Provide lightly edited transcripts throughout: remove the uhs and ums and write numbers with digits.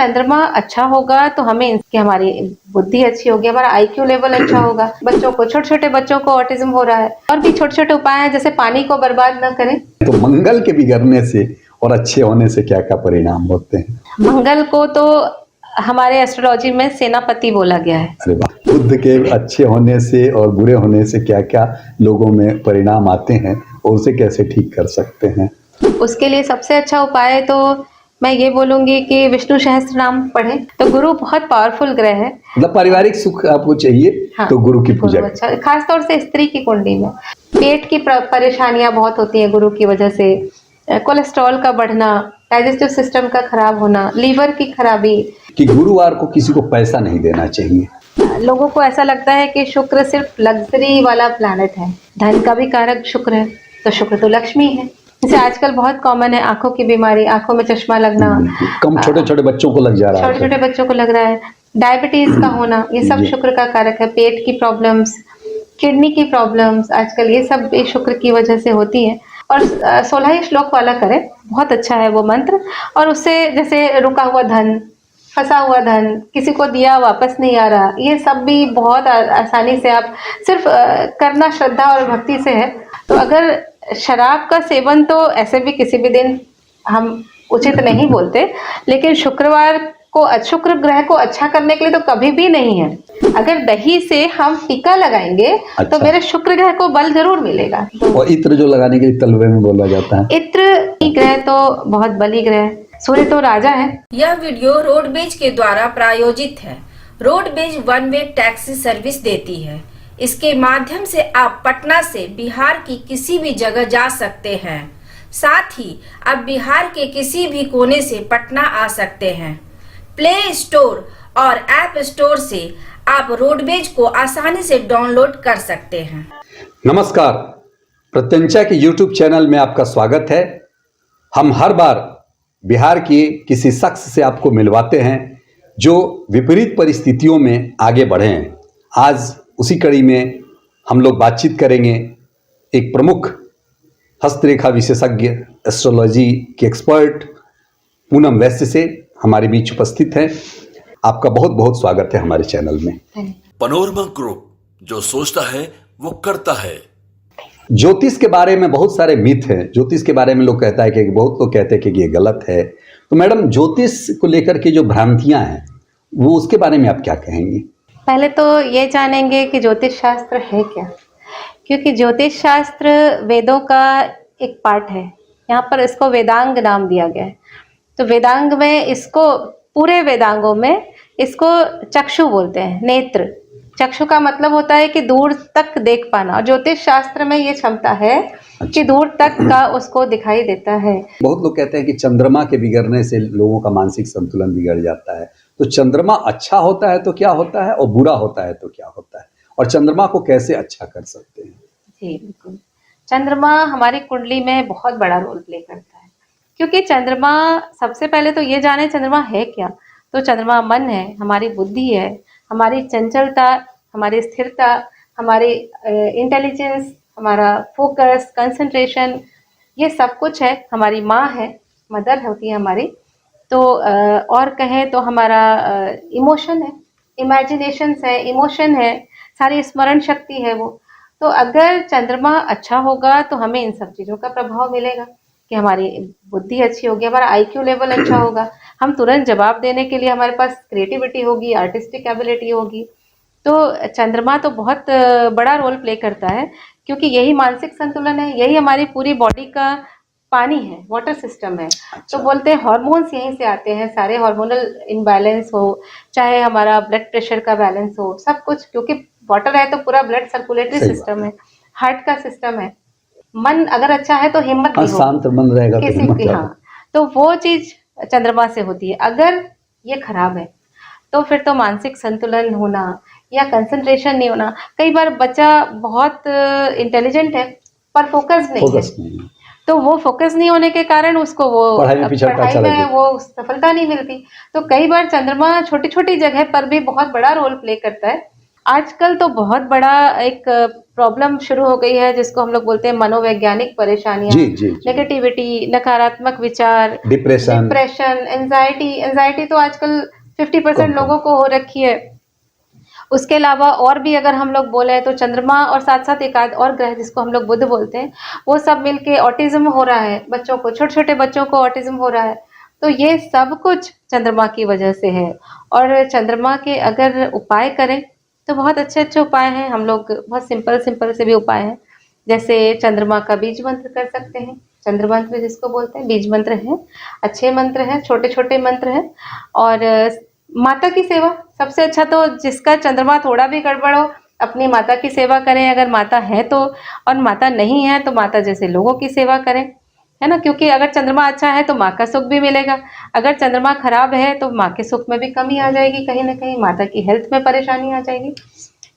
चंद्रमा अच्छा होगा तो हमें इसकी हमारी बुद्धि अच्छी होगी, हमारा आईक्यू लेवल अच्छा होगा। बच्चों को, छोटे छोटे बच्चों को ऑटिज्म हो रहा है, और भी छोटे छोटे उपाय हैं, जैसे पानी को बर्बाद न करें। तो मंगल के बिगड़ने से और अच्छे होने से क्या क्या परिणाम होते हैं? मंगल को तो हमारे एस्ट्रोलॉजी में सेनापति बोला गया है। अरे वाह! बुध के अच्छे होने से और बुरे होने से क्या क्या लोगों में परिणाम आते हैं और उसे कैसे ठीक कर सकते हैं? उसके लिए सबसे अच्छा उपाय तो मैं ये बोलूंगी कि विष्णु सहस्त्र नाम पढ़ें। तो गुरु बहुत पावरफुल ग्रह है। मतलब पारिवारिक सुख आपको चाहिए, हाँ, तो गुरु की पूजा गुरु अच्छा, खास तौर से स्त्री की कुंडली में पेट की परेशानियां बहुत होती हैं गुरु की वजह से। कोलेस्ट्रॉल का बढ़ना, डाइजेस्टिव सिस्टम का खराब होना, लीवर की खराबी। कि गुरुवार को किसी को पैसा नहीं देना चाहिए। लोगों को ऐसा लगता है कि शुक्र सिर्फ लग्जरी वाला प्लैनेट है, धन का भी कारक शुक्र है, तो शुक्र तो लक्ष्मी है। जैसे आजकल बहुत कॉमन है आंखों की बीमारी, आंखों में चश्मा लगना, कम छोटे छोटे बच्चों को लग जा रहा है, छोटे छोटे बच्चों को लग रहा है, डायबिटीज का होना, ये सब शुक्र का कारक है। पेट की प्रॉब्लम्स, किडनी की प्रॉब्लम्स, आजकल ये सब शुक्र की वजह से होती है। और 16 श्लोक वाला करें, बहुत अच्छा है वो मंत्र। और उससे जैसे रुका हुआ धन, फंसा हुआ धन, किसी को दिया वापस नहीं आ रहा, ये सब भी बहुत आसानी से आप सिर्फ करना श्रद्धा और भक्ति से है। तो अगर शराब का सेवन तो ऐसे भी किसी भी दिन हम उचित नहीं बोलते, लेकिन शुक्रवार को, शुक्र ग्रह को अच्छा करने के लिए तो कभी भी नहीं है। अगर दही से हम टीका लगाएंगे तो मेरे शुक्र ग्रह को बल जरूर मिलेगा। और इत्र जो लगाने के लिए तलवे में बोला जाता है, इत्र ग्रह तो बहुत बली ग्रह है, सूर्य तो राजा है। यह वीडियो रोडवेज के द्वारा प्रायोजित है। Roadways one way taxi service देती है। इसके माध्यम से आप पटना से बिहार की किसी भी जगह जा सकते हैं। साथ ही आप बिहार के किसी भी कोने से पटना आ सकते हैं। प्ले स्टोर और ऐप स्टोर से आप रोडवेज को आसानी से डाउनलोड कर सकते हैं। नमस्कार, प्रत्यंचा के YouTube चैनल में आपका स्वागत है। हम हर बार बिहार के किसी शख्स से आपको मिलवाते हैं जो विपरीत परिस्थितियों में आगे बढ़े हैं। आज उसी कड़ी में हम लोग बातचीत करेंगे एक प्रमुख हस्तरेखा विशेषज्ञ, एस्ट्रोलॉजी के एक्सपर्ट पूनम वैश्य से हमारे बीच उपस्थित हैं। आपका बहुत बहुत स्वागत है हमारे चैनल में। पनोरमा ग्रुप, जो सोचता है वो करता है। ज्योतिष के बारे में बहुत सारे मिथ हैं। ज्योतिष के बारे में लोग कहता है कि बहुत लोग कहते हैं कि ये गलत है। तो मैडम, ज्योतिष को लेकर के जो भ्रांतियां हैं वो उसके बारे में आप क्या कहेंगी? पहले तो ये जानेंगे कि ज्योतिष शास्त्र है क्या, क्योंकि ज्योतिष शास्त्र वेदों का एक पार्ट है। यहाँ पर इसको वेदांग नाम दिया गया है। तो वेदांग में इसको, पूरे वेदांगों में इसको चक्षु बोलते हैं, नेत्र। चक्षु का मतलब होता है कि दूर तक देख पाना, और ज्योतिष शास्त्र में ये क्षमता है कि दूर तक का उसको दिखाई देता है। बहुत लोग कहते हैं कि चंद्रमा के बिगड़ने से लोगों का मानसिक संतुलन बिगड़ जाता है। तो चंद्रमा अच्छा होता है तो क्या होता है, और बुरा होता है तो क्या होता है, और चंद्रमा को कैसे अच्छा कर सकते हैं? जी बिल्कुल, चंद्रमा हमारी कुंडली में बहुत बड़ा रोल प्ले करता है, क्योंकि चंद्रमा, सबसे पहले तो ये जाने चंद्रमा है क्या। तो चंद्रमा मन है, हमारी बुद्धि है, हमारी चंचलता, हमारी स्थिरता, हमारी इंटेलिजेंस, हमारा फोकस, कंसंट्रेशन, ये सब कुछ है। हमारी माँ है, मदर होती है हमारी। तो और कहें तो हमारा इमोशन है, इमेजिनेशंस है, इमोशन है, सारी स्मरण शक्ति है वो। तो अगर चंद्रमा अच्छा होगा तो हमें इन सब चीज़ों का प्रभाव मिलेगा कि हमारी बुद्धि अच्छी होगी, हमारा आईक्यू लेवल अच्छा होगा, हम तुरंत जवाब देने के लिए हमारे पास क्रिएटिविटी होगी, आर्टिस्टिक एबिलिटी होगी। तो चंद्रमा तो बहुत बड़ा रोल प्ले करता है, क्योंकि यही मानसिक संतुलन है, यही हमारी पूरी बॉडी का पानी है, वाटर सिस्टम है। तो बोलते हैं हार्मोन्स यहीं से आते हैं, सारे हार्मोनल इम्बैलेंस हो, चाहे हमारा ब्लड प्रेशर का बैलेंस हो, सब कुछ, क्योंकि वाटर है तो पूरा ब्लड सर्कुलेटरी सिस्टम है, हार्ट का सिस्टम है। मन अगर अच्छा है तो हिम्मत भी शांत मन रहेगा तो किसी की, हाँ, तो वो चीज चंद्रमा से होती है। अगर ये खराब है तो फिर तो मानसिक संतुलन होना या कंसंट्रेशन नहीं होना। कई बार बच्चा बहुत इंटेलिजेंट है पर फोकस नहीं है, तो वो फोकस नहीं होने के कारण उसको वो पढ़ाई में वो सफलता नहीं मिलती। तो कई बार चंद्रमा छोटी छोटी जगह पर भी बहुत बड़ा रोल प्ले करता है। आजकल तो बहुत बड़ा एक प्रॉब्लम शुरू हो गई है, जिसको हम लोग बोलते हैं मनोवैज्ञानिक परेशानियां, जी जी जी। नेगेटिविटी, नकारात्मक विचार, डिप्रेशन। डिप्रेशन, एंजाइटी तो आजकल 50% लोगों को हो रखी है। उसके अलावा और भी अगर हम लोग बोले तो चंद्रमा और साथ साथ एक आध और ग्रह जिसको हम लोग बुध बोलते हैं, वो सब मिलके ऑटिज्म हो रहा है बच्चों को, छोटे छोटे बच्चों को ऑटिज्म हो रहा है। तो ये सब कुछ चंद्रमा की वजह से है। और चंद्रमा के अगर उपाय करें तो बहुत अच्छे अच्छे उपाय हैं, हम लोग बहुत सिंपल सिंपल से भी उपाय हैं। जैसे चंद्रमा का बीज मंत्र कर सकते हैं, चंद्र मंत्र जिसको बोलते हैं, बीज मंत्र है, अच्छे मंत्र हैं, छोटे छोटे मंत्र हैं। और माता की सेवा सबसे अच्छा, तो जिसका चंद्रमा थोड़ा भी गड़बड़ हो अपनी माता की सेवा करें अगर माता है तो, और माता नहीं है तो माता जैसे लोगों की सेवा करें, है ना। क्योंकि अगर चंद्रमा अच्छा है तो माँ का सुख भी मिलेगा, अगर चंद्रमा खराब है तो माँ के सुख में भी कमी आ जाएगी, कहीं ना कहीं माता की हेल्थ में परेशानी आ जाएगी।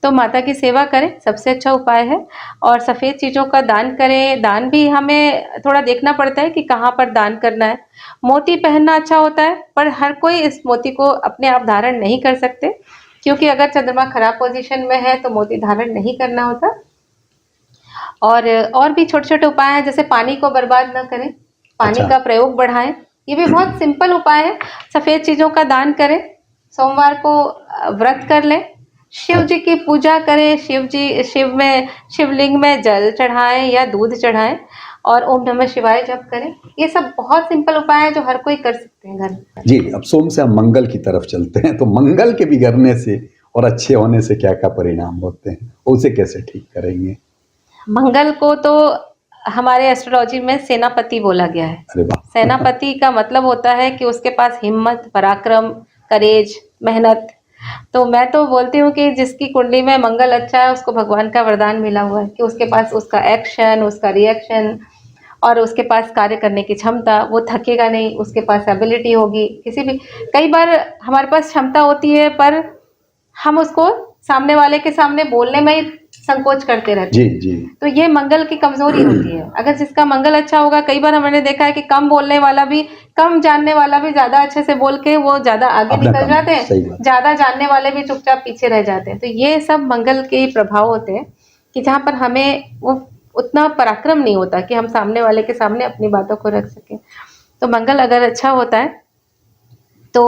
तो माता की सेवा करें, सबसे अच्छा उपाय है। और सफ़ेद चीज़ों का दान करें, दान भी हमें थोड़ा देखना पड़ता है कि कहाँ पर दान करना है। मोती पहनना अच्छा होता है, पर हर कोई इस मोती को अपने आप धारण नहीं कर सकते, क्योंकि अगर चंद्रमा खराब पोजीशन में है तो मोती धारण नहीं करना होता। और भी छोटे छोटे उपाय हैं, जैसे पानी को बर्बाद न करें, पानी अच्छा। का प्रयोग बढ़ाएं, ये भी बहुत सिंपल उपाय है। सफ़ेद चीज़ों का दान करें, सोमवार को व्रत कर लें, शिव जी की पूजा करें, शिवलिंग में जल चढ़ाएं या दूध चढ़ाएं, और ओम नमः शिवाय जप करें। ये सब बहुत सिंपल उपाय है जो हर कोई कर सकते हैं घर में। जी, अब सोम से हम मंगल की तरफ चलते हैं, तो मंगल के बिगड़ने से और अच्छे होने से क्या क्या परिणाम होते हैं, उसे कैसे ठीक करेंगे? मंगल को तो हमारे एस्ट्रोलॉजी में सेनापति बोला गया है। अरे वाह। सेनापति का मतलब होता है कि उसके पास हिम्मत, पराक्रम, करेज, मेहनत। तो मैं तो बोलती हूँ कि जिसकी कुंडली में मंगल अच्छा है उसको भगवान का वरदान मिला हुआ है कि उसके पास उसका एक्शन, उसका रिएक्शन और उसके पास कार्य करने की क्षमता, वो थकेगा नहीं, उसके पास एबिलिटी होगी। किसी भी, कई बार हमारे पास क्षमता होती है पर हम उसको सामने वाले के सामने बोलने में ही संकोच करते रहते हैं। जी जी। तो ये मंगल की कमजोरी होती है। अगर जिसका मंगल अच्छा होगा, कई बार हमने देखा है कि कम बोलने वाला भी, कम जानने वाला भी ज्यादा अच्छे से बोल के वो ज्यादा आगे अपना निकल काम, जाते सही हैं, बात। ज्यादा जानने वाले भी चुपचाप पीछे रह जाते हैं। तो ये सब मंगल के ही प्रभाव होते हैं कि जहाँ पर हमें वो उतना पराक्रम नहीं होता कि हम सामने वाले के सामने अपनी बातों को रख सकें। तो मंगल अगर अच्छा होता है तो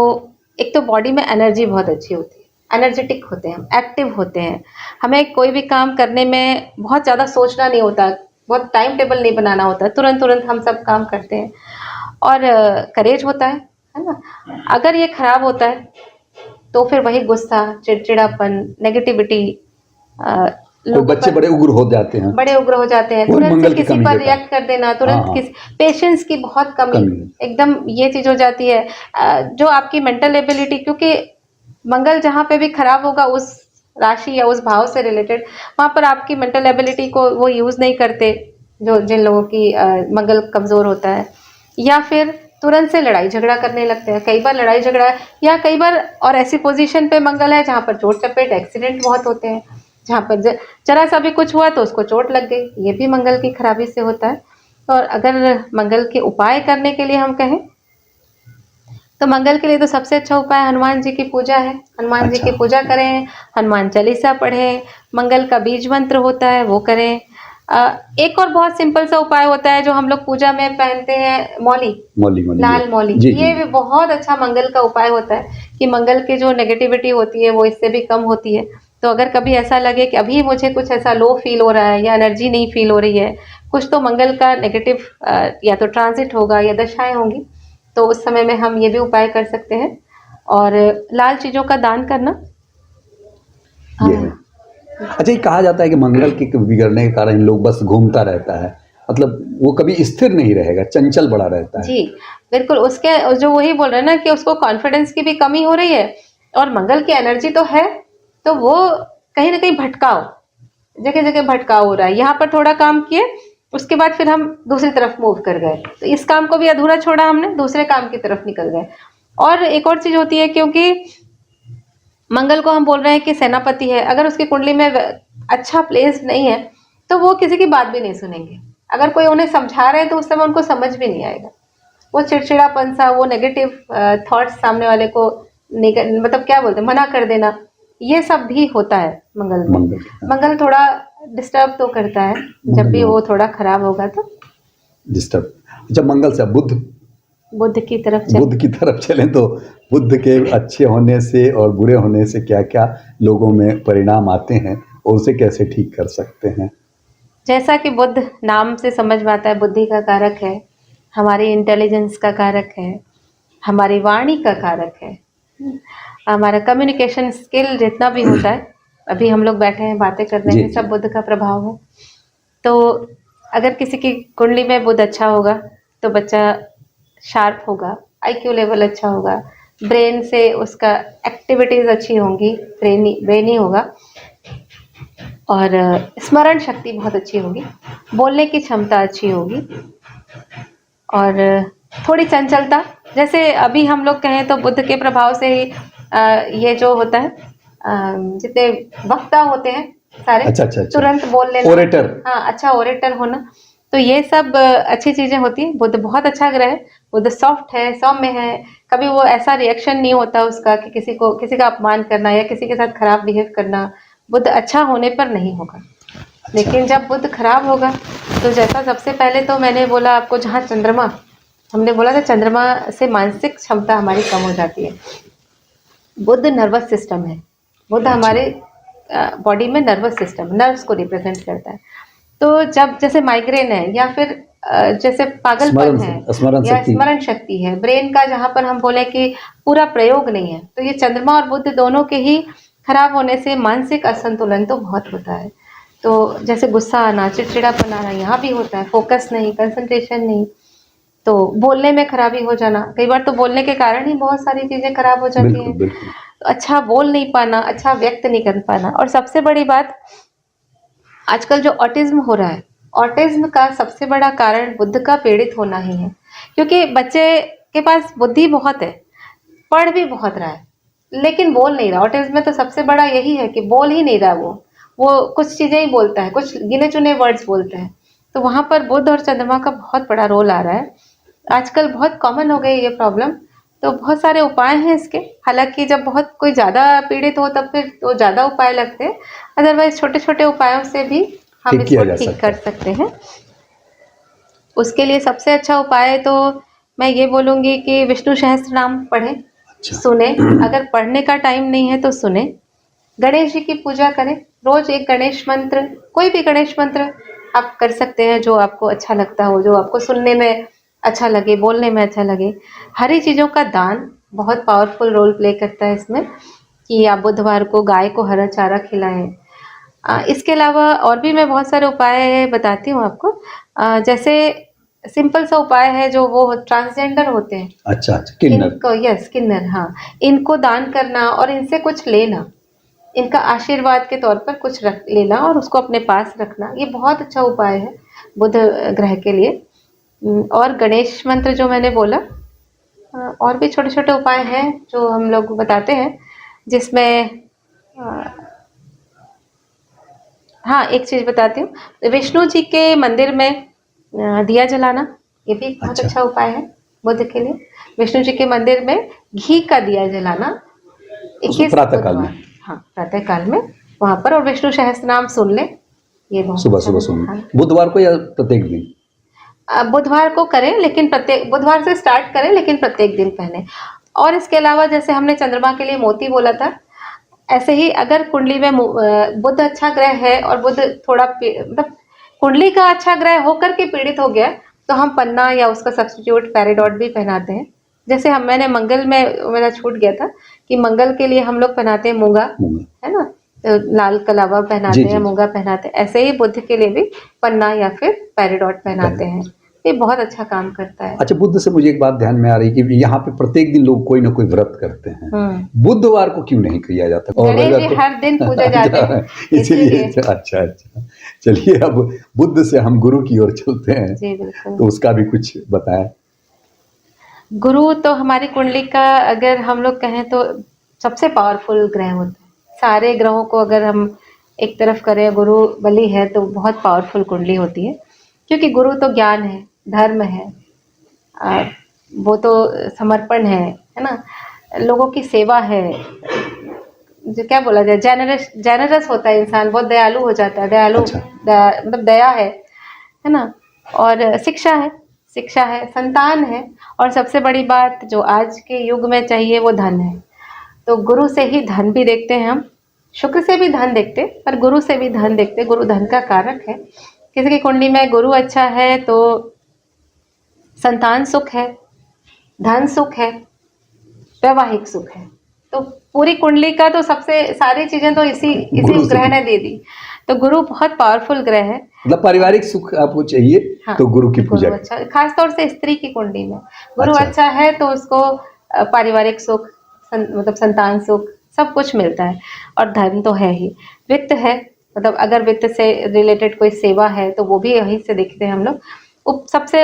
एक तो बॉडी में एनर्जी बहुत अच्छी होती है, एनर्जेटिक होते हैं, एक्टिव होते हैं, हमें कोई भी काम करने में बहुत ज़्यादा सोचना नहीं होता, बहुत टाइम टेबल नहीं बनाना होता, तुरंत तुरंत हम सब काम करते हैं। और करेज होता है ना। अगर ये खराब होता है तो फिर वही गुस्सा, चिड़चिड़ापन, नेगेटिविटी, कोई लोगों बच्चे पर बड़े उग्र हो जाते हैं, बड़े उग्र हो जाते हैं, वो तुरंत से मंगल की किसी कमी पर के कारण। रिएक्ट कर देना, तुरंत हाँ। किसी, पेशेंस की बहुत कमी, कमी। एकदम ये चीज हो जाती है। जो आपकी मेंटल एबिलिटी, क्योंकि मंगल जहाँ पे भी खराब होगा उस राशि या उस भाव से रिलेटेड, वहां पर आपकी मेंटल एबिलिटी को वो यूज नहीं करते, जो जिन लोगों की मंगल कमजोर होता है, या फिर तुरंत से लड़ाई झगड़ा करने लगते हैं। कई बार लड़ाई झगड़ा, या कई बार और ऐसी पोजीशन पे मंगल है जहाँ पर चोट चपेट, एक्सीडेंट बहुत होते हैं, जहाँ पर जरा सा भी कुछ हुआ तो उसको चोट लग गई, ये भी मंगल की खराबी से होता है। और अगर मंगल के उपाय करने के लिए हम कहें तो मंगल के लिए तो सबसे अच्छा उपाय हनुमान जी की पूजा है। हनुमान जी अच्छा। की पूजा करें, हनुमान चालीसा पढ़ें, मंगल का बीज मंत्र होता है वो करें। एक और बहुत सिंपल सा उपाय होता है जो हम लोग पूजा में पहनते हैं, मौली, मौली मौली लाल मौली। जी जी। ये भी बहुत अच्छा मंगल का उपाय होता है कि मंगल की जो नेगेटिविटी होती है वो इससे भी कम होती है। तो अगर कभी ऐसा लगे कि अभी मुझे कुछ ऐसा लो फील हो रहा है या एनर्जी नहीं फील हो रही है, कुछ तो मंगल का नेगेटिव या तो ट्रांजिट होगा या दशाएं होंगी, तो उस समय में हम ये भी उपाय कर सकते हैं। और लाल चीजों का दान करना। ये है। अच्छा, ये कहा जाता है कि मंगल के बिगड़ने के कारण लोग बस घूमता रहता है, मतलब वो कभी स्थिर नहीं रहेगा, चंचल बड़ा रहता है। जी बिल्कुल, उसके जो वही बोल रहे हैं ना कि उसको कॉन्फिडेंस की भी कमी हो रही है, और मंगल की एनर्जी तो है, तो वो कहीं ना कहीं भटकाव, जगह जगह भटकाव हो रहा है। यहाँ पर थोड़ा काम किए, उसके बाद फिर हम दूसरी तरफ मूव कर गए, तो इस काम को भी अधूरा छोड़ा हमने, दूसरे काम की तरफ निकल गए। और एक और चीज होती है, क्योंकि मंगल को हम बोल रहे हैं कि सेनापति है, अगर उसकी कुंडली में अच्छा प्लेस नहीं है तो वो किसी की बात भी नहीं सुनेंगे। अगर कोई उन्हें समझा रहे हैं तो उस समय उनको समझ भी नहीं आएगा। वो चिड़चिड़ापन सा, वो नेगेटिव थॉट्स सामने वाले को मतलब क्या बोलते हैं, मना कर देना, ये सब भी होता है मंगल में। मंगल मंगल थोड़ा डिस्टर्ब तो करता है जब भी वो थोड़ा खराब होगा तो डिस्टर्ब। अच्छा, मंगल से अब बुध की तरफ चल। बुद्ध की तरफ चलें तो बुद्ध के अच्छे होने से और बुरे होने से क्या क्या लोगों में परिणाम आते हैं और उसे कैसे ठीक कर सकते हैं? जैसा कि बुध नाम से समझ में आता है, बुद्धि का कारक है, हमारी इंटेलिजेंस का कारक है, हमारी वाणी का कारक है, हमारा कम्युनिकेशन स्किल जितना भी होता है, अभी हम लोग बैठे हैं बातें कर रहे जी, हैं, सब जी। बुध का प्रभाव है। तो अगर किसी की कुंडली में बुध अच्छा होगा तो बच्चा शार्प होगा, आईक्यू लेवल अच्छा होगा, ब्रेन से उसका एक्टिविटीज अच्छी होंगी, ब्रेनी होगा, और स्मरण शक्ति बहुत अच्छी होगी, बोलने की क्षमता अच्छी होगी, और थोड़ी चंचलता। जैसे अभी हम लोग कहें तो बुध के प्रभाव से ही ये जो होता है, जितने वक्ता होते हैं सारे, अच्छा, अच्छा, अच्छा। तुरंत बोल लेना, ओरेटर। हाँ, अच्छा ओरेटर होना, तो ये सब अच्छी चीजें होती हैं। बुध बहुत अच्छा ग्रह है, बुध सॉफ्ट है, सौम्य है, कभी वो ऐसा रिएक्शन नहीं होता उसका कि किसी का अपमान करना या किसी के साथ खराब बिहेव करना, बुध अच्छा होने पर नहीं होगा। लेकिन जब बुध खराब होगा तो जैसा सबसे पहले तो मैंने बोला आपको, जहाँ चंद्रमा, हमने बोला था चंद्रमा से मानसिक क्षमता हमारी कम हो जाती है। बुध नर्वस सिस्टम है, बुध हमारे बॉडी में नर्वस सिस्टम, नर्व्स को रिप्रेजेंट करता है। तो जब जैसे माइग्रेन है या फिर जैसे पागलपन है स्मरण या शक्ति। स्मरण शक्ति है, ब्रेन का जहाँ पर हम बोले कि पूरा प्रयोग नहीं है, तो ये चंद्रमा और बुध दोनों के ही खराब होने से मानसिक असंतुलन तो बहुत होता है। तो जैसे गुस्सा आना, चिड़चिड़ापन आना, यहाँ भी होता है, फोकस नहीं, कंसंट्रेशन नहीं, तो बोलने में खराबी हो जाना, कई बार तो बोलने के कारण ही बहुत सारी चीजें खराब हो जाती बिल्कुल, हैं। बिल्कुल। तो अच्छा बोल नहीं पाना, अच्छा व्यक्त नहीं कर पाना, और सबसे बड़ी बात आजकल जो ऑटिज्म हो रहा है, ऑटिज्म का सबसे बड़ा कारण बुद्ध का पीड़ित होना ही है। क्योंकि बच्चे के पास बुद्धि बहुत है, पढ़ भी बहुत रहा है, लेकिन बोल नहीं रहा। ऑटिज्म में तो सबसे बड़ा यही है कि बोल ही नहीं रहा वो कुछ चीजें ही बोलता है, कुछ गिने चुने वर्ड्स बोलते हैं। तो वहां पर बुध और चंद्रमा का बहुत बड़ा रोल आ रहा है। आजकल बहुत कॉमन हो गई ये प्रॉब्लम, तो बहुत सारे उपाय हैं इसके। हालांकि जब बहुत कोई ज़्यादा पीड़ित हो तब फिर तो ज़्यादा उपाय लगते हैं, अदरवाइज छोटे छोटे उपायों से भी हम ठीक किया इसको जा ठीक सकता कर है। सकते हैं। उसके लिए सबसे अच्छा उपाय तो मैं ये बोलूँगी कि विष्णु सहस्त्र नाम पढ़ें, अच्छा। सुने, अगर पढ़ने का टाइम नहीं है तो सुने। गणेश जी की पूजा करें, रोज एक गणेश मंत्र, कोई भी गणेश मंत्र आप कर सकते हैं जो आपको अच्छा लगता हो, जो आपको सुनने में अच्छा लगे, बोलने में अच्छा लगे। हरी चीज़ों का दान बहुत पावरफुल रोल प्ले करता है इसमें, कि आप बुधवार को गाय को हरा चारा खिलाएं। इसके अलावा और भी मैं बहुत सारे उपाय बताती हूँ आपको। जैसे सिंपल सा उपाय है, जो वो ट्रांसजेंडर होते हैं, अच्छा, अच्छा, किन्नर। इनको, यस, किन्नर, हाँ, इनको दान करना और इनसे कुछ लेना, इनका आशीर्वाद के तौर पर कुछ रख लेना और उसको अपने पास रखना, ये बहुत अच्छा उपाय है बुध ग्रह के लिए। और गणेश मंत्र जो मैंने बोला, और भी छोटे छोटे उपाय हैं जो हम लोग बताते हैं, जिसमें हाँ, एक चीज़ बताती हूँ, विष्णु जी के मंदिर में दिया जलाना, ये भी एक बहुत अच्छा। अच्छा उपाय है बुध के लिए। विष्णु जी के मंदिर में घी का दिया जलाना, उसको 21 प्रातः काल बुधवार, में, हाँ, प्रातः काल में वहां पर, और विष्णु सहस्त्र नाम सुन ले, ये बहुत सुबह अच्छा सुबह होता है। सुन, हाँ, बुधवार को या प्रत्येक दिन? बुधवार को करें, लेकिन प्रत्येक बुधवार से स्टार्ट करें, लेकिन प्रत्येक दिन पहने। और इसके अलावा जैसे हमने चंद्रमा के लिए मोती बोला था, ऐसे ही अगर कुंडली में बुध अच्छा ग्रह है और बुध थोड़ा मतलब कुंडली का अच्छा ग्रह होकर के पीड़ित हो गया, तो हम पन्ना या उसका सब्स्टिट्यूट पेरिडॉट भी पहनाते हैं। जैसे मैंने मंगल में, मेरा छूट गया था कि मंगल के लिए हम लोग पहनाते हैं मूंगा, मूंगा। है ना, तो लाल कलावा जी, पहनाते हैं, जी। मूंगा पहनाते हैं। ऐसे ही बुध के लिए भी पन्ना या फिर पेरिडॉट पहनाते हैं, ये बहुत अच्छा काम करता है। अच्छा, बुद्ध से मुझे एक बात ध्यान में आ रही कि यहाँ पे प्रत्येक दिन लोग कोई ना कोई व्रत करते हैं, बुधवार को क्यों नहीं किया जाता? और गणेश जी हर दिन पूजे जाते हैं, इसीलिए। अच्छा, अच्छा, चलिए अब बुद्ध से हम गुरु की ओर चलते हैं, जी बिल्कुल। तो उसका भी कुछ बताएं। गुरु तो हमारी कुंडली का अगर हम लोग कहें तो सबसे पावरफुल ग्रह होता है। सारे ग्रहों को अगर हम एक तरफ करें, गुरु बलि है तो बहुत पावरफुल कुंडली होती है, क्योंकि गुरु तो ज्ञान है, धर्म है, वो तो समर्पण है ना, लोगों की सेवा है, जो क्या बोला जाए, जेनरस होता है इंसान, बहुत दयालु हो जाता है, अच्छा। मतलब दया है ना। और शिक्षा है, संतान है, और सबसे बड़ी बात जो आज के युग में चाहिए वो धन है। तो गुरु से ही धन भी देखते हैं हम, शुक्र से भी धन देखते, पर गुरु से भी धन देखते। गुरु धन का कारक है। किसी की कुंडली में गुरु अच्छा है तो संतान सुख है, धन सुख है, वैवाहिक सुख है। तो पूरी कुंडली का तो सबसे सारी चीजें तो इसी गुरु से ग्रह ने दे दी। तो गुरु बहुत पावरफुल ग्रह है। मतलब पारिवारिक सुख आपको चाहिए हाँ, तो गुरु की पूजा गुरु अच्छा, खास तौर से स्त्री की कुंडली में गुरु अच्छा। अच्छा है तो उसको पारिवारिक सुख, मतलब संतान सुख, सब कुछ मिलता है। और धर्म तो है ही, वित्त है, मतलब अगर वित्त से रिलेटेड कोई सेवा है तो वो भी यहीं से देखते हैं हम लोग। सबसे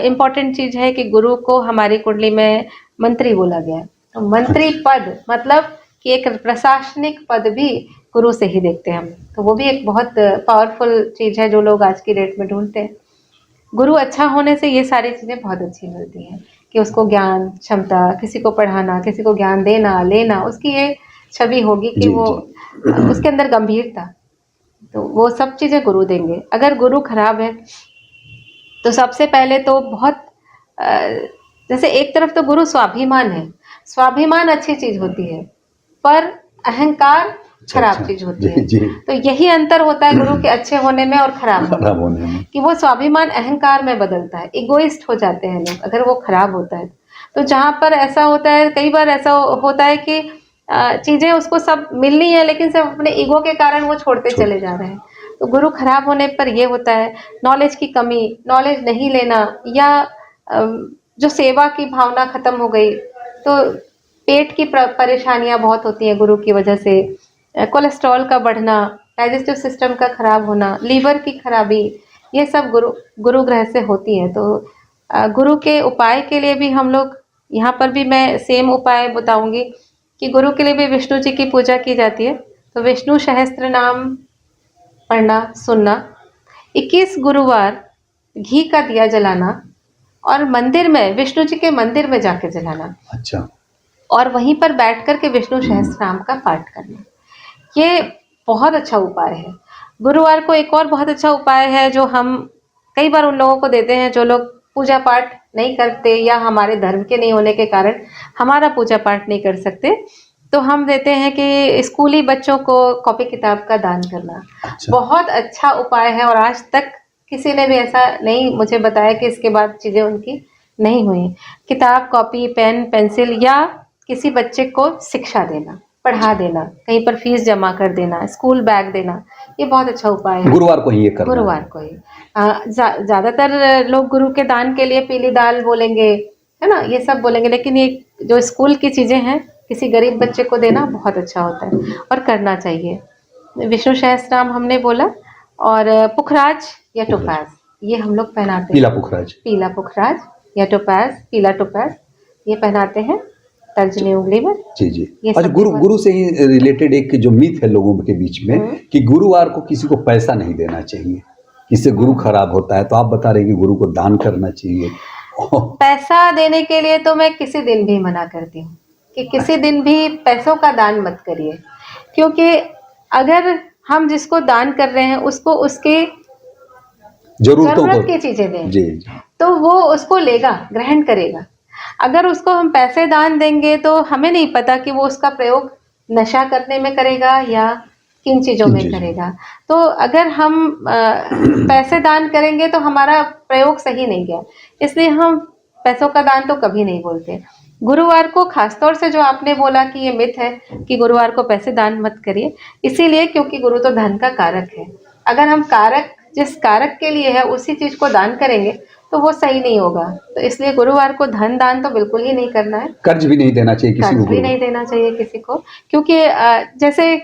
इम्पोर्टेंट चीज है कि गुरु को हमारी कुंडली में मंत्री बोला गया है। तो मंत्री पद मतलब कि एक प्रशासनिक पद भी गुरु से ही देखते हैं हम। तो वो भी एक बहुत पावरफुल चीज है जो लोग आज की डेट में ढूंढते हैं। गुरु अच्छा होने से ये सारी चीजें बहुत अच्छी मिलती हैं कि उसको ज्ञान, क्षमता, किसी को पढ़ाना, किसी को ज्ञान देना लेना, उसकी ये छवि होगी कि जी, वो उसके अंदर गंभीरता, तो वो सब चीजें गुरु देंगे। अगर गुरु खराब है तो सबसे पहले तो बहुत जैसे एक तरफ तो गुरु स्वाभिमान है, स्वाभिमान अच्छी चीज होती है, पर अहंकार खराब चीज होती है। जी। तो यही अंतर होता है गुरु के अच्छे होने में और खराब होने में, कि वो स्वाभिमान अहंकार में बदलता है, इगोइस्ट हो जाते हैं लोग अगर वो खराब होता है। तो जहां पर ऐसा होता है, कई बार ऐसा होता है कि चीजें उसको सब मिलनी है लेकिन सब अपने ईगो के कारण वो छोड़ते चले जा रहे हैं। तो गुरु खराब होने पर ये होता है, नॉलेज की कमी, नॉलेज नहीं लेना, या जो सेवा की भावना खत्म हो गई, तो पेट की परेशानियां बहुत होती हैं गुरु की वजह से, कोलेस्ट्रॉल का बढ़ना, डाइजेस्टिव सिस्टम का खराब होना, लीवर की खराबी, ये सब गुरु ग्रह से होती है। तो गुरु के उपाय के लिए भी हम लोग यहाँ पर भी मैं सेम उपाय बताऊंगी कि गुरु के लिए भी विष्णु जी की पूजा की जाती है। तो विष्णु सहस्त्र नाम पढ़ना, सुनना, 21 गुरुवार घी का दिया जलाना, और मंदिर में, विष्णु जी के मंदिर में जाके जलाना। अच्छा। और वहीं पर बैठ कर के विष्णु सहस्त्र नाम का पाठ करना, ये बहुत अच्छा उपाय है। गुरुवार को एक और बहुत अच्छा उपाय है जो हम कई बार उन लोगों को देते हैं जो लोग पूजा पाठ नहीं करते या हमारे धर्म के नहीं होने के कारण हमारा पूजा पाठ नहीं कर सकते। तो हम देते हैं कि स्कूली बच्चों को कॉपी किताब का दान करना। अच्छा। बहुत अच्छा उपाय है, और आज तक किसी ने भी ऐसा नहीं मुझे बताया कि इसके बाद चीजें उनकी नहीं हुई। किताब, कॉपी, पेन, पेंसिल, या किसी बच्चे को शिक्षा देना, पढ़ा देना, कहीं पर फीस जमा कर देना, स्कूल बैग देना, ये बहुत अच्छा उपाय है। गुरुवार को ही ये करना गुरुवार को ही ज्यादातर लोग गुरु के दान के लिए पीली दाल बोलेंगे, है ना, ये सब बोलेंगे, लेकिन ये जो स्कूल की चीजें हैं किसी गरीब बच्चे को देना बहुत अच्छा होता है और करना चाहिए। विष्णु सहस्त्रनाम हमने बोला, और पुखराज या टोपाज ये हम लोग पहनाते हैं। पीला पुखराज या टोपाज, पीला टोपाज ये पहनाते हैं तर्जनी उंगली में। जी। अच्छा, गुरु से ही रिलेटेड एक जो मिथ है लोगों के बीच में कि गुरुवार को किसी को पैसा नहीं देना चाहिए, इससे गुरु खराब होता है। तो आप बता रहे हैं कि गुरु को दान करना चाहिए। पैसा देने के लिए तो मैं किसी दिन भी मना करती हूँ कि किसी दिन भी पैसों का दान मत करिए, क्योंकि अगर हम जिसको दान कर रहे हैं उसको उसके जरूरत की चीजें दें जी। तो वो उसको लेगा, ग्रहण करेगा। अगर उसको हम पैसे दान देंगे तो हमें नहीं पता कि वो उसका प्रयोग नशा करने में करेगा या किन चीजों में करेगा। तो अगर हम पैसे दान करेंगे तो हमारा प्रयोग सही नहीं गया, इसलिए हम पैसों का दान तो कभी नहीं बोलते। गुरुवार को खासतौर से जो आपने बोला कि ये मिथ है कि गुरुवार को पैसे दान मत करिए, इसीलिए क्योंकि गुरु तो धन का कारक है। अगर हम कारक जिस कारक के लिए है उसी चीज को दान करेंगे तो वो सही नहीं होगा। तो इसलिए गुरुवार को धन दान तो बिल्कुल ही नहीं करना है। कर्ज भी नहीं देना चाहिए किसी को, कर्ज भी नहीं देना चाहिए किसी को, क्योंकि जैसे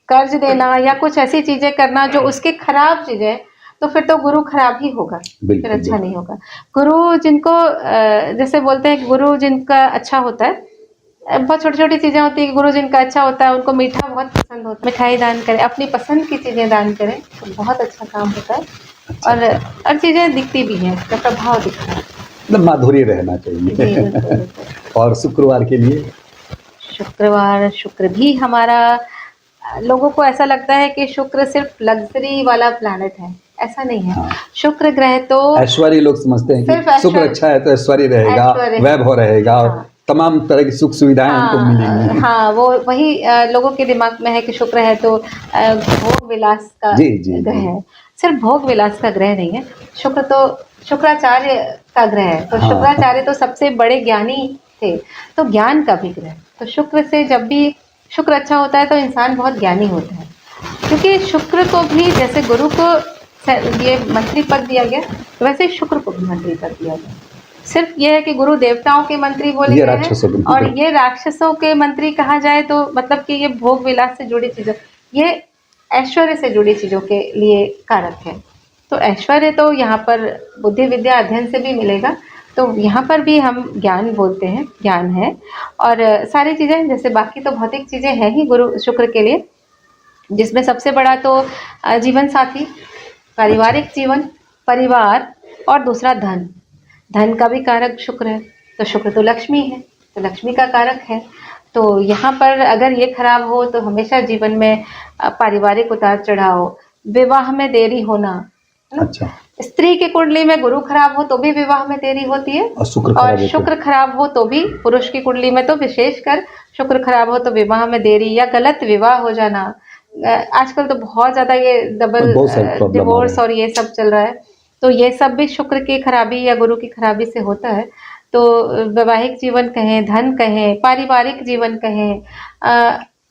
कर्ज देना या कुछ ऐसी चीजें करना जो उसके खराब चीजें, तो फिर तो गुरु खराब ही होगा, फिर अच्छा नहीं होगा। गुरु जिनको जैसे बोलते हैं कि गुरु जिनका अच्छा होता है, बहुत छोटी छोटी चीजें होती है कि गुरु जिनका अच्छा होता है उनको मीठा बहुत पसंद होता है, मिठाई दान करें, अपनी पसंद की चीजें दान करें तो बहुत अच्छा काम होता है। और चीजें दिखती भी हैं, उसका प्रभाव दिखता है, मतलब माधुर्य रहना चाहिए। और शुक्रवार के लिए शुक्रवार, शुक्र भी हमारा लोगों को ऐसा लगता है कि शुक्र सिर्फ लग्जरी वाला प्लैनेट है, ऐसा नहीं है। हाँ। शुक्र ग्रह तो ऐश्वर्य लोग समझते हैं सिर्फ कि शुक्र ऐश्वर्य- अच्छा है तो ऐश्वर्य रहेगा, ऐश्वर्य- वैभव रहेगा और हाँ। तमाम तरह की सुख सुविधाएं हमको मिलेंगी। हाँ, वो वही लोगों के दिमाग में है कि शुक्र है तो भोग विलास का जी, जी, ग्रह जी। है। सिर्फ भोग विलास का ग्रह नहीं है, शुक्र तो शुक्राचार्य का ग्रह है। तो हाँ। शुक्राचार्य तो सबसे बड़े ज्ञानी थे, तो ज्ञान का भी ग्रह। तो शुक्र से जब भी शुक्र अच्छा होता है तो इंसान बहुत ज्ञानी होता है, क्योंकि शुक्र को भी जैसे गुरु को ये मंत्री पद दिया गया, वैसे ही शुक्र को भी मंत्री पद दिया गया। सिर्फ ये है कि गुरु देवताओं के मंत्री बोले ये गए राक्षसों के हैं मंत्री। और ये राक्षसों के मंत्री कहा जाए तो मतलब कि ये भोग विलास से जुड़ी चीजों, ये ऐश्वर्य से जुड़ी चीजों के लिए कारक है। तो ऐश्वर्य तो यहाँ पर बुद्धि विद्या अध्ययन से भी मिलेगा, तो यहाँ पर भी हम ज्ञान बोलते हैं, ज्ञान है। और सारी चीजें जैसे बाकी तो भौतिक चीजें हैं ही गुरु शुक्र के लिए, जिसमें सबसे बड़ा तो जीवन साथी, पारिवारिक जीवन, परिवार और दूसरा धन। धन का भी कारक शुक्र है, तो शुक्र तो लक्ष्मी है, तो लक्ष्मी का कारक है। तो यहाँ पर अगर ये खराब हो तो हमेशा जीवन में पारिवारिक उतार चढ़ाव, विवाह में देरी होना, है ना? अच्छा। स्त्री की कुंडली में गुरु खराब हो तो भी विवाह में देरी होती है, और शुक्र खराब और हो तो? शुक्र खराब हो तो भी, पुरुष की कुंडली में तो विशेषकर शुक्र खराब हो तो विवाह में देरी या गलत विवाह हो जाना। आजकल तो बहुत ज्यादा ये डबल बहुत सारी प्रॉब्लम आ डिवोर्स रही है। और ये सब चल रहा है, तो ये सब भी शुक्र की खराबी या गुरु की खराबी से होता है। तो वैवाहिक जीवन कहें, धन कहें, पारिवारिक जीवन कहें,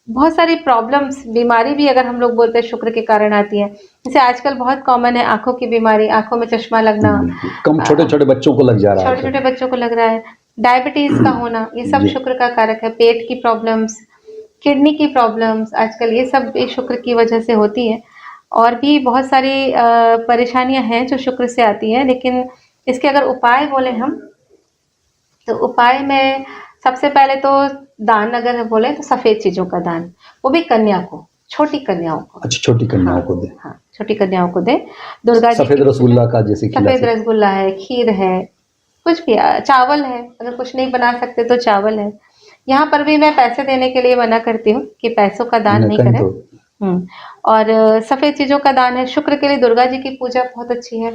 बहुत सारी प्रॉब्लम्स, बीमारी भी अगर हम लोग बोलते हैं शुक्र के कारण आती है। जैसे आजकल बहुत कॉमन है आंखों की बीमारी, आंखों में चश्मा लगना, कम छोटे छोटे बच्चों को लग जा रहा है। छोटे छोटे बच्चों को लग रहा है, डायबिटीज का होना, ये सब जी। शुक्र का कारक है। पेट की प्रॉब्लम्स, किडनी की प्रॉब्लम्स, आजकल ये सब भी शुक्र की वजह से होती है। और भी बहुत सारी परेशानियां हैं जो शुक्र से आती हैं, लेकिन इसके अगर उपाय बोले हम, तो उपाय में सबसे पहले तो दान अगर बोले तो सफेद चीजों का दान, वो भी कन्या को, छोटी कन्याओं को। अच्छा, छोटी कन्याओं को दे। हाँ, छोटी कन्याओं को दे। दुर्गा जी सफेद की रसगुल्ला का जैसे खिला सफेद सकते। रसगुल्ला है, खीर है, कुछ भी, चावल है, अगर कुछ नहीं बना सकते तो चावल है। यहाँ पर भी मैं पैसे देने के लिए मना करती हूँ कि पैसों का दान नहीं कहीं करें। तो और सफेद चीजों का दान है। शुक्र के लिए दुर्गा जी की पूजा बहुत अच्छी है।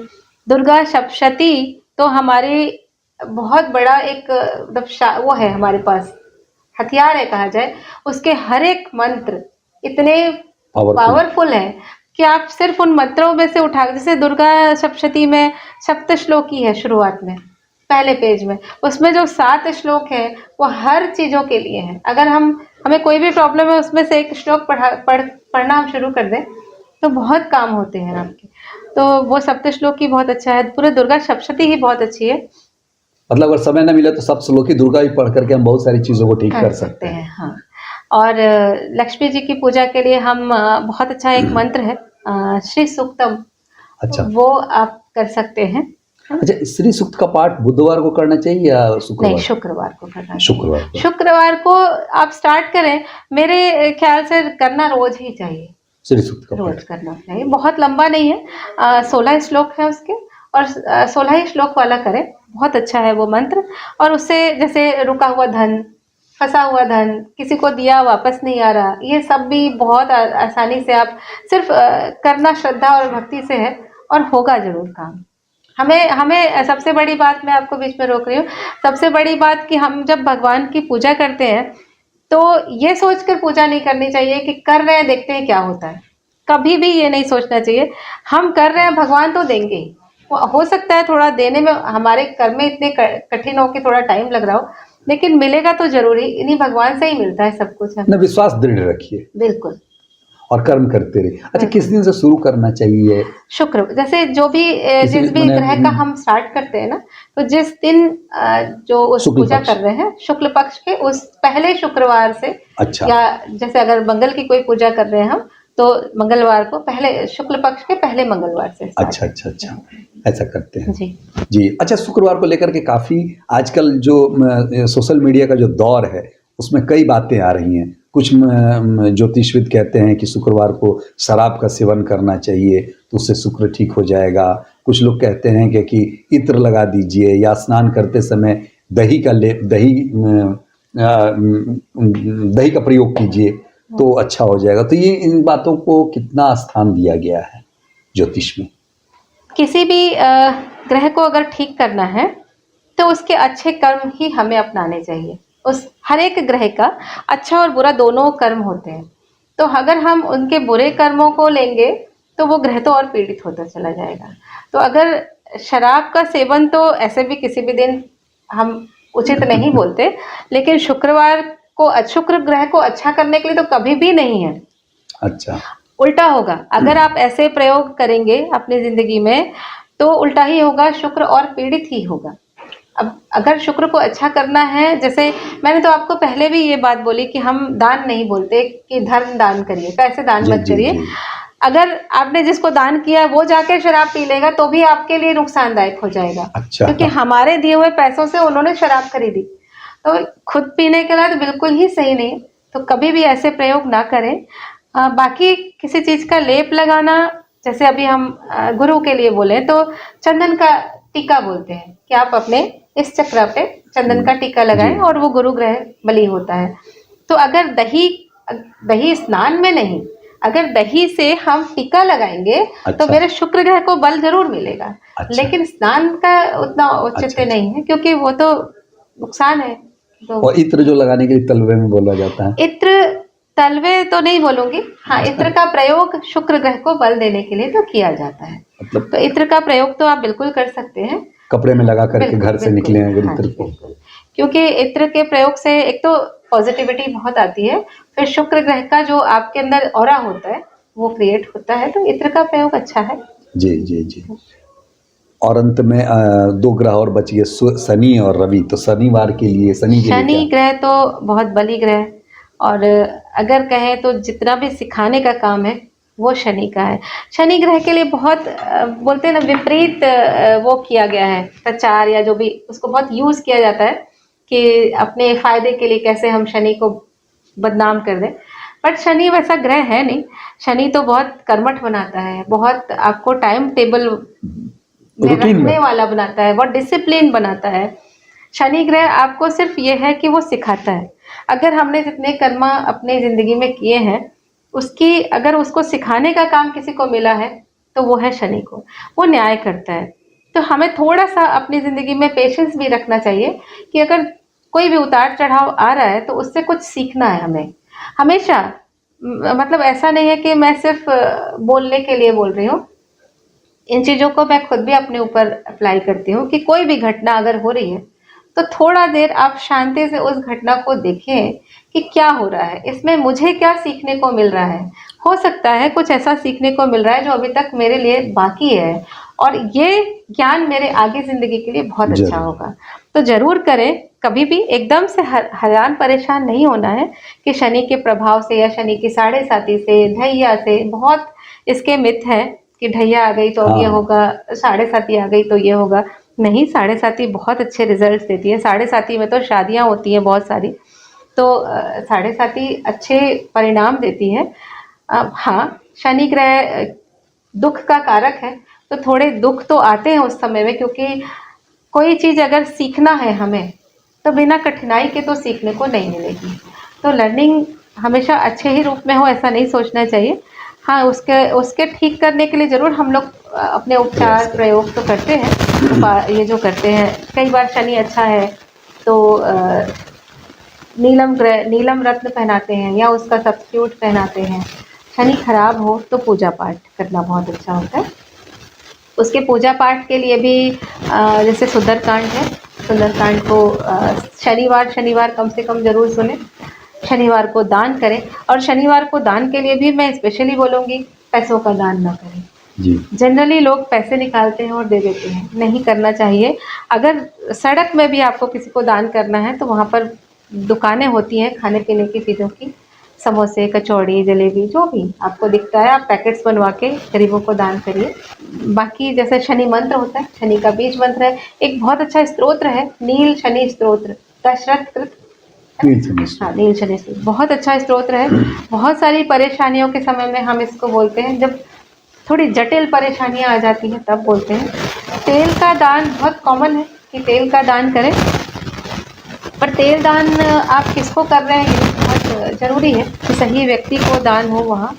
दुर्गा सप्तशती तो हमारी बहुत बड़ा एक मतलब वो है हमारे पास, हथियार है कहा जाए। उसके हर एक मंत्र इतने पावरफुल है कि आप सिर्फ उन मंत्रों में से उठा, जैसे दुर्गा सप्तशती में सप्त श्लोकी है शुरुआत में, पहले पेज में, उसमें जो 7 श्लोक है वो हर चीजों के लिए है। अगर हमें कोई भी प्रॉब्लम है, उसमें से एक श्लोक पढ़ना हम शुरू कर दें तो बहुत काम होते हैं आपके। तो वो सप्त श्लोकी बहुत अच्छा है। पूरे दुर्गा सप्तशती ही बहुत अच्छी है। मतलब अगर समय न मिले तो सब श्लोकी दुर्गा ही पढ़ करके हम बहुत सारी चीजों को ठीक कर सकते हैं। हाँ। और लक्ष्मी जी की पूजा के लिए हम बहुत अच्छा एक मंत्र है श्री सूक्तम, अच्छा, वो आप कर सकते हैं। अच्छा, श्री सूक्त का पाठ बुधवार को करना चाहिए या शुक्रवार? नहीं, शुक्रवार को करना चाहिए। शुक्रवार को। शुक्रवार को आप स्टार्ट करें, मेरे ख्याल से करना रोज ही चाहिए, श्री सूक्त का रोज पाठ। करना चाहिए। बहुत लंबा नहीं है, 16 श्लोक है उसके, और 16 ही श्लोक वाला करें, बहुत अच्छा है वो मंत्र। और उससे जैसे रुका हुआ धन, फंसा हुआ धन, किसी को दिया वापस नहीं आ रहा, ये सब भी बहुत आसानी से आप सिर्फ करना श्रद्धा और भक्ति से है, और होगा जरूर काम। हमें सबसे बड़ी बात, मैं आपको बीच में रोक रही हूँ, सबसे बड़ी बात कि हम जब भगवान की पूजा करते हैं तो ये सोचकर पूजा नहीं करनी चाहिए कि कर रहे हैं देखते हैं क्या होता है। कभी भी ये नहीं सोचना चाहिए। हम कर रहे हैं, भगवान तो देंगे ही। हो सकता है थोड़ा देने में हमारे कर्म में इतने कठिन हो कि थोड़ा टाइम लग रहा हो, लेकिन मिलेगा तो जरूर ही। इन्हीं भगवान से ही मिलता है सब कुछ। अपना विश्वास दृढ़ रखिए, बिल्कुल, और कर्म करते रहिए। अच्छा, किस दिन से शुरू करना चाहिए? शुक्र, जैसे जो भी जिस भी ग्रह का हम स्टार्ट करते हैं ना, तो जिस दिन जो उस पूजा कर रहे हैं शुक्ल पक्ष के उस पहले शुक्रवार से, अच्छा, या जैसे अगर मंगल की कोई पूजा कर रहे हैं हम, तो मंगलवार को, पहले शुक्ल पक्ष के पहले मंगलवार से। अच्छा अच्छा अच्छा, ऐसा करते हैं जी जी। अच्छा, शुक्रवार को लेकर के काफ़ी आजकल जो सोशल मीडिया का जो दौर है उसमें कई बातें आ रही हैं। कुछ ज्योतिषविद कहते हैं कि शुक्रवार को शराब का सेवन करना चाहिए तो उससे शुक्र ठीक हो जाएगा। कुछ लोग कहते हैं कि इत्र लगा दीजिए, या स्नान करते समय दही दही का प्रयोग कीजिए तो अच्छा हो जाएगा। तो ये इन बातों को कितना स्थान दिया गया है ज्योतिष में? किसी भी ग्रह को अगर ठीक करना है तो उसके अच्छे कर्म ही हमें अपनाने चाहिए। उस हर एक ग्रह का अच्छा और बुरा दोनों कर्म होते हैं। तो अगर हम उनके बुरे कर्मों को लेंगे तो वो ग्रह तो और पीड़ित होता चला जाएगा। तो अगर शराब का सेवन तो ऐसे भी किसी भी दिन हम उचित नहीं बोलते, लेकिन शुक्रवार को शुक्र ग्रह को अच्छा करने के लिए तो कभी भी नहीं है। अच्छा, उल्टा होगा। अगर आप ऐसे प्रयोग करेंगे अपनी जिंदगी में तो उल्टा ही होगा, शुक्र और पीड़ित ही होगा। अब अगर शुक्र को अच्छा करना है, जैसे मैंने तो आपको पहले भी ये बात बोली कि हम दान नहीं बोलते कि धर्म दान करिए, पैसे दान जी मत जी करिए। जी। अगर आपने जिसको दान किया वो जाके शराब पी लेगा तो भी आपके लिए नुकसानदायक हो जाएगा। अच्छा। क्योंकि हमारे दिए हुए पैसों से उन्होंने शराब खरीदी, तो खुद पीने के लिए तो बिल्कुल ही सही नहीं। तो कभी भी ऐसे प्रयोग ना करें। बाकी किसी चीज का लेप लगाना, जैसे अभी हम गुरु के लिए बोले तो चंदन का टीका बोलते हैं कि आप अपने इस चक्र पे चंदन का टीका लगाएं जी। और वो गुरु ग्रह बली होता है। तो अगर दही स्नान में नहीं, अगर दही से हम टीका लगाएंगे तो अच्छा। मेरे शुक्र ग्रह को बल जरूर मिलेगा। अच्छा। लेकिन स्नान का उतना औचित्य अच्छा। नहीं है, क्योंकि वो तो नुकसान है। तो और इत्र जो लगाने के लिए तलवे में बोला जाता है? इत्र तलवे तो नहीं बोलूंगी, हाँ इत्र का प्रयोग शुक्र ग्रह को बल देने के लिए तो किया जाता है। मतलब तो इत्र का प्रयोग तो आप बिल्कुल कर सकते हैं, कपड़े में लगा करके बिल्कुल, घर से बिल्कुल। निकले अगर हाँ इत्र जी, को? बिल्कुल। क्योंकि इत्र के प्रयोग से एक तो पॉजिटिविटी बहुत आती है, फिर शुक्र ग्रह का जो आपके अंदर ऑरा होता है वो क्रिएट होता है। तो इत्र का प्रयोग अच्छा है। जी जी जी। और अंत में दो ग्रह और बच गए, शनि और रवि। तो शनिवार के लिए, शनि के लिए शनि क्या? ग्रह तो बहुत बली ग्रह, और अगर कहें तो जितना भी सिखाने का काम है वो शनि का है। शनि ग्रह के लिए बहुत बोलते हैं ना विपरीत वो किया गया है प्रचार, या जो भी उसको बहुत यूज किया जाता है कि अपने फायदे के लिए कैसे हम शनि को बदनाम कर दें। बट शनि वैसा ग्रह है नहीं। शनि तो बहुत कर्मठ बनाता है, बहुत आपको टाइम टेबल में रूटीन में। रखने वाला बनाता है, बहुत डिसिप्लिन बनाता है। शनि ग्रह आपको सिर्फ ये है कि वो सिखाता है। अगर हमने जितने कर्म अपनी जिंदगी में किए हैं उसकी अगर उसको सिखाने का काम किसी को मिला है तो वो है शनि को। वो न्याय करता है। तो हमें थोड़ा सा अपनी जिंदगी में पेशेंस भी रखना चाहिए कि अगर कोई भी उतार चढ़ाव आ रहा है तो उससे कुछ सीखना है हमें हमेशा। मतलब ऐसा नहीं है कि मैं सिर्फ बोलने के लिए बोल रही हूँ, इन चीजों को मैं खुद भी अपने ऊपर अप्लाई करती हूँ कि कोई भी घटना अगर हो रही है तो थोड़ा देर आप शांति से उस घटना को देखें कि क्या हो रहा है, इसमें मुझे क्या सीखने को मिल रहा है। हो सकता है कुछ ऐसा सीखने को मिल रहा है जो अभी तक मेरे लिए बाकी है, और ये ज्ञान मेरे आगे जिंदगी के लिए बहुत अच्छा जरूर। होगा। तो जरूर करें। कभी भी एकदम से हैरान परेशान नहीं होना है कि शनि के प्रभाव से या शनि की साढ़े साती से, ढैया से, बहुत इसके मिथ है कि ढैया आ गई तो अब ये हाँ। होगा, साढ़े साती आ गई तो ये होगा। नहीं, साढ़े साती बहुत अच्छे रिजल्ट देती है। साढ़े साती में तो शादियां होती हैं बहुत सारी। तो साढ़े साती अच्छे परिणाम देती है। हाँ, शनि ग्रह दुख का कारक है, तो थोड़े दुख तो आते हैं उस समय में, क्योंकि कोई चीज़ अगर सीखना है हमें तो बिना कठिनाई के तो सीखने को नहीं मिलेगी। तो लर्निंग हमेशा अच्छे ही रूप में हो ऐसा नहीं सोचना चाहिए। हाँ, उसके ठीक करने के लिए ज़रूर हम लोग अपने उपचार प्रयोग तो करते हैं। ये जो करते हैं, कई बार शनि अच्छा है तो नीलम रत्न पहनाते हैं या उसका सब्स्टिट्यूट पहनाते हैं। शनि खराब हो तो पूजा पाठ करना बहुत अच्छा होता है। उसके पूजा पाठ के लिए भी जैसे सुंदरकांड है, सुंदरकांड को शनिवार कम से कम जरूर सुने, शनिवार को दान करें। और शनिवार को दान के लिए भी मैं स्पेशली बोलूँगी पैसों का दान ना करें। जी। जनरली लोग पैसे निकालते हैं और दे देते हैं, नहीं करना चाहिए। अगर सड़क में भी आपको किसी को दान करना है तो वहाँ पर दुकानें होती हैं खाने पीने की चीज़ों की, समोसे, कचौड़ी, जलेबी, जो भी आपको दिखता है आप पैकेट्स बनवा के गरीबों को दान करिए। बाकी जैसे शनि मंत्र होता है, शनि का बीज मंत्र है, एक बहुत अच्छा स्तोत्र है नील शनि स्तोत्र, दशरथ कृत। हाँ, नील शनि स्तोत्र बहुत अच्छा स्तोत्र है। बहुत सारी परेशानियों के समय में हम इसको बोलते हैं, जब थोड़ी जटिल परेशानियां आ जाती हैं तब बोलते हैं। तेल का दान बहुत कॉमन है कि तेल का दान करें, पर तेल दान आप किसको कर रहे हैं ये बहुत ज़रूरी है कि सही व्यक्ति को दान हो वहाँ।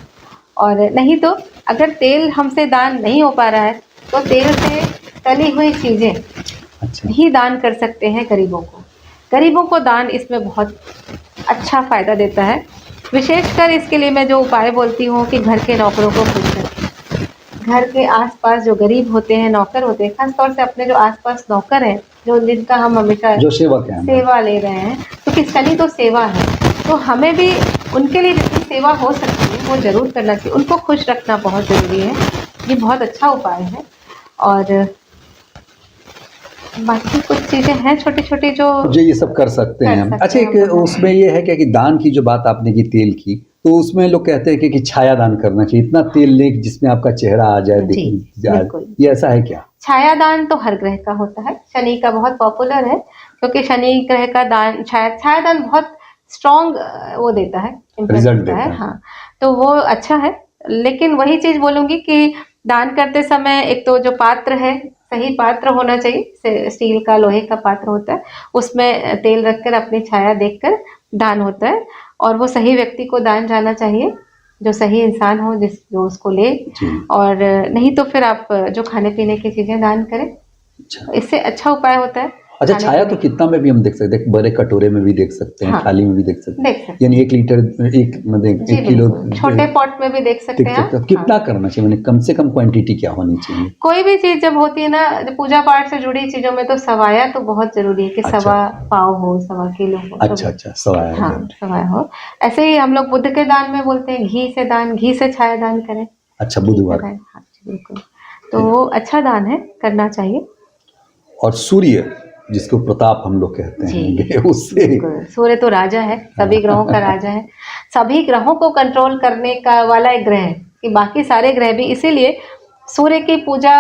और नहीं तो अगर तेल हमसे दान नहीं हो पा रहा है तो तेल से तली हुई चीज़ें अच्छा ही दान कर सकते हैं गरीबों को। गरीबों को दान इसमें बहुत अच्छा फ़ायदा देता है। विशेषकर इसके लिए मैं जो उपाय बोलती हूँ कि घर के नौकरों को खुश रखें। घर के आस-पास जो गरीब होते हैं, नौकर होते हैं, ख़ास तौर से अपने जो आस-पास नौकर हैं, जो जिनका हम हमेशा जो सेवक हैं सेवा ले रहे हैं, क्योंकि शनि तो सेवा है, तो हमें भी उनके लिए जितनी सेवा हो सकती है वो ज़रूर करना चाहिए। उनको खुश रखना बहुत ज़रूरी है। ये बहुत अच्छा उपाय है। और बाकी कुछ चीज़ें हैं छोटी-छोटी जो ये सब कर सकते हैं हम। अच्छा, एक उसमें ये है क्या कि दान की जो बात आपने की तेल की, तो उसमें लोग कहते हैं कि छाया दान करना चाहिए, इतना तेल लें जिसमें आपका चेहरा आ जाए, जी, दिख जाए, बिल्कुल। ये ऐसा है क्या? छाया दान तो हर ग्रह का होता है। शनि का बहुत पॉपुलर है क्योंकि शनि ग्रह का दान छाया दान बहुत स्ट्रॉन्ग वो देता है, इम्पैक्ट रिजल्ट देता देता है। है। हाँ, तो वो अच्छा है। लेकिन वही चीज़ बोलूँगी कि दान करते समय एक तो जो पात्र है, सही पात्र होना चाहिए। स्टील का, लोहे का पात्र होता है, उसमें तेल रखकर अपनी छाया देखकर दान होता है। और वो सही व्यक्ति को दान जाना चाहिए, जो सही इंसान हो, जो उसको ले। जी। और नहीं तो फिर आप जो खाने-पीने की चीज़ें दान करें, अच्छा। इससे अच्छा उपाय होता है। अच्छा, छाया खाने-पीने तो कितना में भी हम देख सकते हैं, बड़े कटोरे में भी देख सकते हैं, हाँ, थाली में भी देख सकते हैं, देख सकते यानी 1 लीटर, मतलब जी 1 किलो बिल्कुल। छोटे पॉट में भी देख सकते देख हैं सकते आप। हैं। कितना हाँ। करना चाहिए, मैंने कम से कम क्वांटिटी क्या होनी चाहिए? कोई भी चीज़ जब होती है ना, पूजा पाठ से जुड़ी चीज़ों में तो सवाया तो बहुत ज़रूरी है कि अच्छा। सवा पाव हो, सवा किलो हो। अच्छा, सवाया हाँ, है। सवाया हो। ऐसे ही हम लोग बुध के दान में बोलते हैं घी से छाया दान करें। अच्छा, घी का बुधवार। दान, हाँ जी, बिल्कुल। तो वो अच्छा दान है, करना चाहिए। और सूर्य, जिसको प्रताप हम लोग कहते जी, हैं, उससे बिल्कुल। सूर्य तो राजा है, सभी ग्रहों का राजा है। सभी ग्रहों को कंट्रोल करने का वाला एक ग्रह है कि बाकी सारे ग्रह भी, इसीलिए सूर्य की पूजा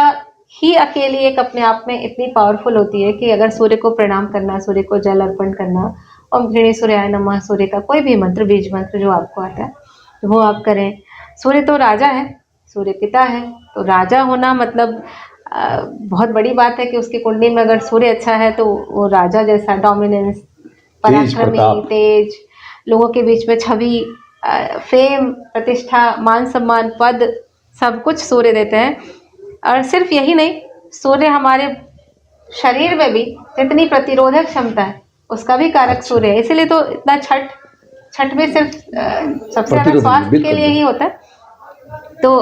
ही अकेली एक अपने आप में इतनी पावरफुल होती है कि अगर सूर्य को प्रणाम करना, सूर्य को जल अर्पण करना, ओम गृणी सूर्याय नमः, सूर्य का कोई भी मंत्र, बीज मंत्र जो आपको आता है, तो वो आप करें। सूर्य तो राजा है, सूर्य पिता है, तो राजा होना मतलब बहुत बड़ी बात है कि उसकी कुंडली में अगर सूर्य अच्छा है तो वो राजा जैसा डोमिनेंस, पराक्रमी, प्रताप। तेज, लोगों के बीच में छवि, फेम, प्रतिष्ठा, मान सम्मान, पद, सब कुछ सूर्य देते हैं। और सिर्फ यही नहीं, सूर्य हमारे शरीर में भी जितनी प्रतिरोधक क्षमता है उसका भी कारक अच्छा। सूर्य है। इसीलिए तो इतना छठ में सिर्फ सबसे ज़्यादा प्रतिरोधक, स्वास्थ्य बिल्कुल, के लिए ही होता है। तो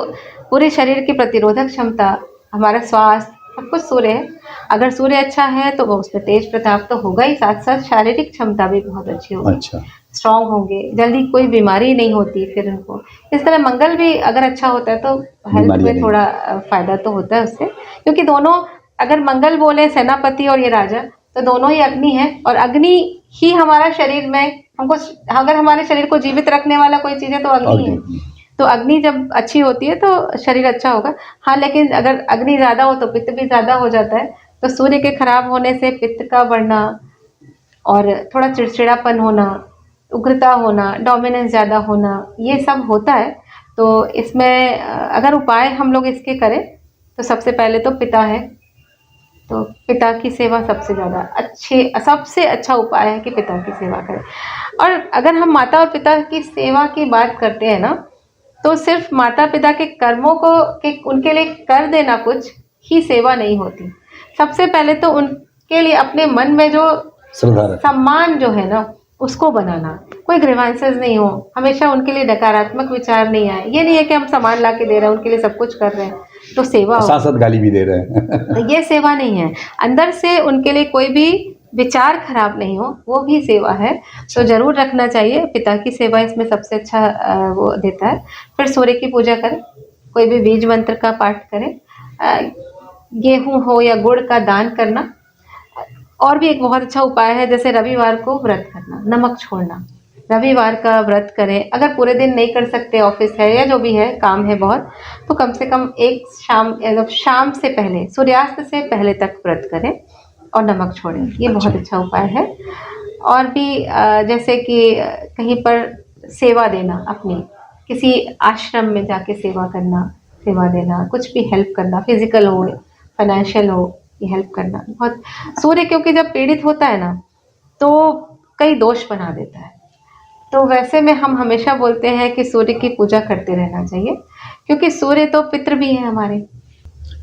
पूरे शरीर की प्रतिरोधक क्षमता, हमारा स्वास्थ्य, सब कुछ सूर्य है। अगर सूर्य अच्छा है तो वो उसमें तेज प्रताप तो होगा ही, साथ साथ शारीरिक क्षमता भी बहुत अच्छी होगी। अच्छा। स्ट्रांग होंगे, जल्दी कोई बीमारी नहीं होती फिर उनको। इस तरह मंगल भी अगर अच्छा होता है तो हेल्थ बीमारियां में नहीं। थोड़ा फायदा तो होता है उससे, क्योंकि दोनों, अगर मंगल बोले सेनापति और ये राजा, तो दोनों ही अग्नि है। और अग्नि ही हमारा शरीर में हमको, अगर हमारे शरीर को जीवित रखने वाला कोई चीज़ है तो अग्नि है। तो अग्नि जब अच्छी होती है तो शरीर अच्छा होगा। हाँ, लेकिन अगर अग्नि ज़्यादा हो तो पित्त भी ज़्यादा हो जाता है। तो सूर्य के खराब होने से पित्त का बढ़ना और थोड़ा चिड़चिड़ापन होना, उग्रता होना, डोमिनेंस ज़्यादा होना, ये सब होता है। तो इसमें अगर उपाय हम लोग इसके करें तो सबसे पहले तो पिता है, तो पिता की सेवा सबसे अच्छा उपाय है कि पिता की सेवा करें। और अगर हम माता और पिता की सेवा की बात करते हैं ना, तो सिर्फ माता पिता के कर्मों को उनके लिए कर देना कुछ ही सेवा नहीं होती। सबसे पहले तो उनके लिए अपने मन में जो सम्मान जो है ना, उसको बनाना। कोई ग्रीवेंसेस नहीं हो, हमेशा उनके लिए नकारात्मक विचार नहीं आए। ये नहीं है कि हम सामान ला के दे रहे हैं, उनके लिए सब कुछ कर रहे हैं तो सेवा हो, साथ साथ गाली भी दे रहे हैं। तो ये सेवा नहीं है। अंदर से उनके लिए कोई भी विचार खराब नहीं हो, वो भी सेवा है। तो जरूर रखना चाहिए। पिता की सेवा इसमें सबसे अच्छा वो देता है। फिर सूर्य की पूजा करें, कोई भी बीज मंत्र का पाठ करें, गेहूं हो या गुड़ का दान करना। और भी एक बहुत अच्छा उपाय है, जैसे रविवार को व्रत करना, नमक छोड़ना। रविवार का व्रत करें। अगर पूरे दिन नहीं कर सकते, ऑफिस है या जो भी है, काम है बहुत, तो कम से कम एक शाम से पहले, सूर्यास्त से पहले तक व्रत करें और नमक छोड़ें। ये बहुत अच्छा उपाय है। और भी जैसे कि कहीं पर सेवा देना, अपनी किसी आश्रम में जाके सेवा देना, कुछ भी हेल्प करना, फिजिकल हो, फाइनेंशियल हो, ये हेल्प करना बहुत। सूर्य क्योंकि जब पीड़ित होता है ना, तो कई दोष बना देता है। तो वैसे में हम हमेशा बोलते हैं कि सूर्य की पूजा करते रहना चाहिए, क्योंकि सूर्य तो पितृ भी है हमारे।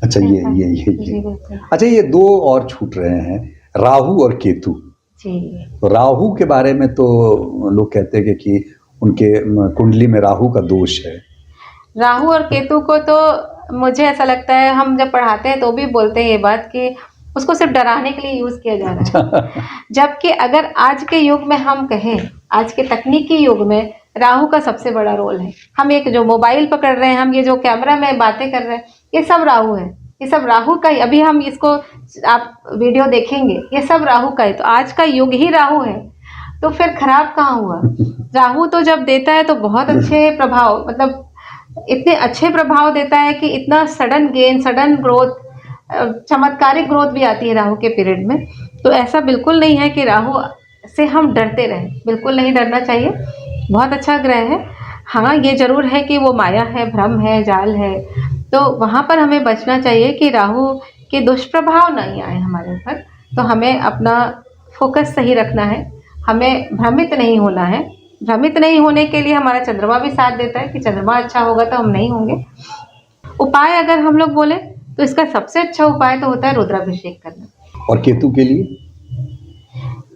अच्छा, जी ये बिल्कुल। अच्छा, ये दो और छूट रहे हैं, राहु और केतु। जी तो राहु के बारे में तो लोग कहते हैं कि उनके कुंडली में राहु का दोष है। राहु और केतु को तो मुझे ऐसा लगता है, हम जब पढ़ाते हैं तो भी बोलते हैं ये बात कि उसको सिर्फ डराने के लिए यूज किया जा रहा है। जबकि अगर आज के युग में हम कहें, आज के तकनीकी युग में राहु का सबसे बड़ा रोल है। हम एक जो मोबाइल पकड़ रहे हैं, हम ये जो कैमरा में बातें कर रहे हैं, ये सब राहु है। ये सब राहु का ही, अभी हम इसको आप वीडियो देखेंगे, ये सब राहु का है। तो आज का युग ही राहु है, तो फिर खराब कहाँ हुआ। राहु तो जब देता है तो बहुत अच्छे प्रभाव, मतलब इतने अच्छे प्रभाव देता है कि इतना सडन गेन, सडन ग्रोथ, चमत्कारिक ग्रोथ भी आती है राहु के पीरियड में। तो ऐसा बिल्कुल नहीं है कि राहु से हम डरते रहें, बिल्कुल नहीं डरना चाहिए। बहुत अच्छा ग्रह है। हाँ, ये जरूर है कि वो माया है, भ्रम है, जाल है, तो वहाँ पर हमें बचना चाहिए कि राहु के दुष्प्रभाव नहीं आए हमारे ऊपर। तो हमें अपना फोकस सही रखना है, हमें भ्रमित नहीं होना है। भ्रमित नहीं होने के लिए हमारा चंद्रमा भी साथ देता है कि चंद्रमा अच्छा होगा तो हम नहीं होंगे। उपाय अगर हम लोग बोले तो इसका सबसे अच्छा उपाय तो होता है रुद्राभिषेक करना। और केतु के लिए,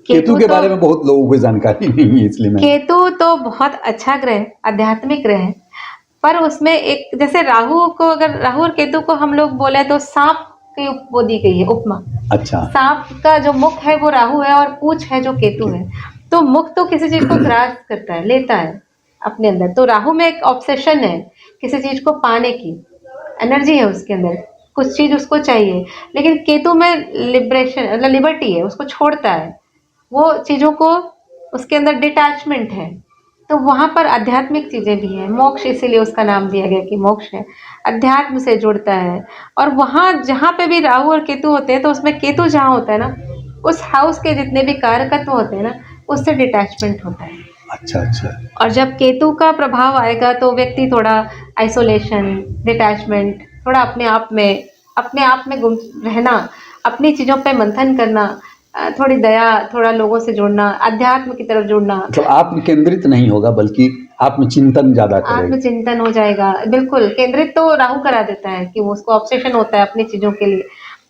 केतु के बारे में बहुत लोगों को जानकारी नहीं है, इसलिए मैं केतु तो बहुत अच्छा ग्रह, आध्यात्मिक ग्रह है, पर उसमें एक, जैसे राहु को, अगर राहु और केतु को हम लोग बोले तो सांप की वो दी गई है उपमा। अच्छा, सांप का जो मुख है वो राहु है और पूंछ है जो केतु है। तो मुख तो किसी चीज को ग्रास करता है, लेता है अपने अंदर। तो राहु में एक ऑब्सेशन है, किसी चीज को पाने की एनर्जी है उसके अंदर, कुछ चीज उसको चाहिए। लेकिन केतु में लिबरेशन, मतलब लिबर्टी है, उसको छोड़ता है, वो चीजों को, उसके अंदर डिटैचमेंट है। तो वहां पर आध्यात्मिक चीजें भी हैं, मोक्ष, इसीलिए उसका नाम दिया गया कि मोक्ष है, अध्यात्म से जुड़ता है। और वहां जहां पे भी राहु और केतु होते हैं, तो उसमें केतु जहां होता है ना, उस हाउस के जितने भी कारकत्व होते हैं ना, उससे डिटैचमेंट होता है। अच्छा अच्छा। और जब केतु का प्रभाव आएगा तो व्यक्ति थोड़ा आइसोलेशन, डिटैचमेंट, थोड़ा अपने आप में गुम रहना, अपनी चीज़ों पे मंथन करना, थोड़ी दया, थोड़ा लोगों से जुड़ना, अध्यात्म की तरफ जुड़ना, तो आत्म केंद्रित नहीं होगा बल्कि आत्मचिंतन ज्यादा करेगा। आत्मचिंतन हो जाएगा। बिल्कुल, केंद्रित तो राहु करा देता है कि वो, उसको ऑब्सेशन होता है अपनी चीज़ों के लिए,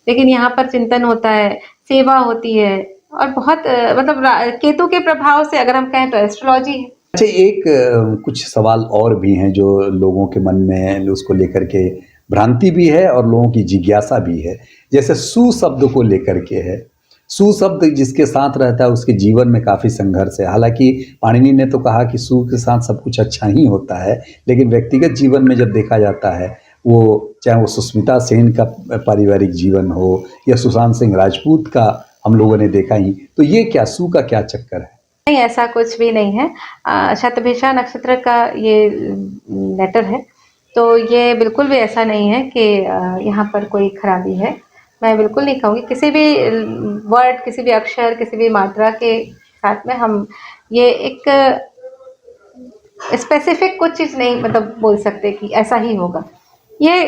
लेकिन यहाँ पर चिंतन होता है, सेवा होती है, और बहुत मतलब केतु के प्रभाव से अगर हम कहें तो एस्ट्रोलॉजी है। अच्छा, एक कुछ सवाल और भी हैं जो लोगों के मन में है, उसको लेकर के भ्रांति भी है और लोगों की जिज्ञासा भी है। जैसे सु शब्द को लेकर के है, सु शब्द जिसके साथ रहता है उसके जीवन में काफ़ी संघर्ष है। हालांकि पाणिनि ने तो कहा कि सु के साथ सब कुछ अच्छा ही होता है, लेकिन व्यक्तिगत जीवन में जब देखा जाता है, वो चाहे वो सुष्मिता सेन का पारिवारिक जीवन हो या सुशांत सिंह राजपूत का हम लोगों ने देखा ही, तो ये क्या सु का क्या चक्कर है? नहीं, ऐसा कुछ भी नहीं है। शतभिषा नक्षत्र का ये लेटर है, तो ये बिल्कुल भी ऐसा नहीं है कि यहाँ पर कोई खराबी है। मैं बिल्कुल नहीं कहूँगी, किसी भी वर्ड, किसी भी अक्षर, किसी भी मात्रा के साथ में हम ये एक स्पेसिफिक कुछ चीज़ नहीं मतलब बोल सकते कि ऐसा ही होगा। ये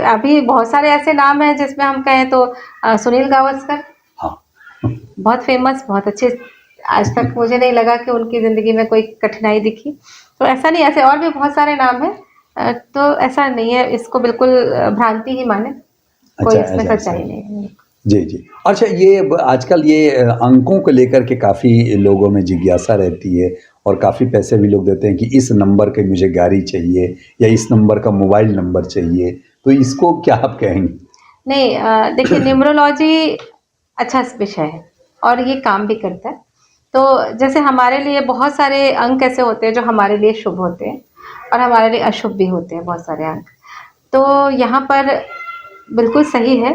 अभी बहुत सारे ऐसे नाम हैं जिसमें हम कहें तो सुनील गावस्कर, हाँ, बहुत फेमस, बहुत अच्छे। आज तक मुझे नहीं लगा कि उनकी ज़िंदगी में कोई कठिनाई दिखी। तो ऐसा नहीं, ऐसे और भी बहुत सारे नाम हैं। तो ऐसा नहीं है, इसको बिल्कुल भ्रांति ही माने, कोई अच्छा, इसमें ऐसा सच्चाई नहीं है। जी जी। अच्छा, ये आजकल ये अंकों को लेकर के काफ़ी लोगों में जिज्ञासा रहती है और काफ़ी पैसे भी लोग देते हैं कि इस नंबर की मुझे गाड़ी चाहिए या इस नंबर का मोबाइल नंबर चाहिए, तो इसको क्या आप कहेंगे? नहीं, देखिए, न्यूमरोलॉजी अच्छा विषय है और ये काम भी करता है। तो जैसे हमारे लिए बहुत सारे अंक ऐसे होते हैं जो हमारे लिए शुभ होते हैं और हमारे लिए अशुभ भी होते हैं, बहुत सारे अंक। तो यहाँ पर बिल्कुल सही है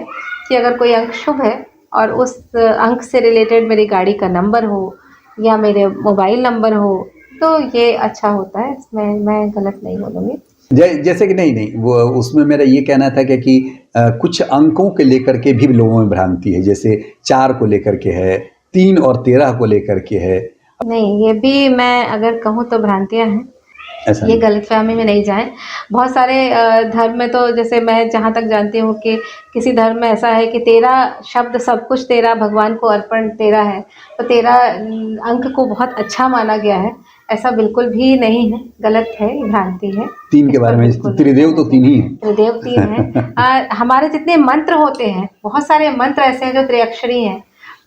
कि अगर कोई अंक शुभ है और उस अंक से रिलेटेड मेरी गाड़ी का नंबर हो या मेरे मोबाइल नंबर हो, तो ये अच्छा होता है, इसमें मैं गलत नहीं बोलूँगी। जैसे कि नहीं वो उसमें मेरा ये कहना था कि कुछ अंकों के लेकर के भी लोगों में भ्रांति है, जैसे 4 को लेकर के है, 3 और 13 को लेकर के है। नहीं, ये भी मैं अगर कहूँ तो भ्रांतियाँ हैं, ऐसा ये नहीं। गलतफहमी में नहीं जाएं। बहुत सारे धर्म में तो जैसे मैं जहाँ तक जानती हूँ कि किसी धर्म में ऐसा है कि 13 शब्द सब कुछ तेरा भगवान को अर्पण तेरा है, तो 13 अंक को बहुत अच्छा माना गया है। ऐसा बिल्कुल भी नहीं है, गलत है, भ्रांति है। तीन के इस पर बारे में बिल्कुल नहीं त्रिदेव तो कहना तीन ही चाहिए। हैं। त्रिदेव तीन है। हमारे जितने मंत्र होते हैं, बहुत सारे मंत्र ऐसे हैं जो त्रिअक्षरी हैं,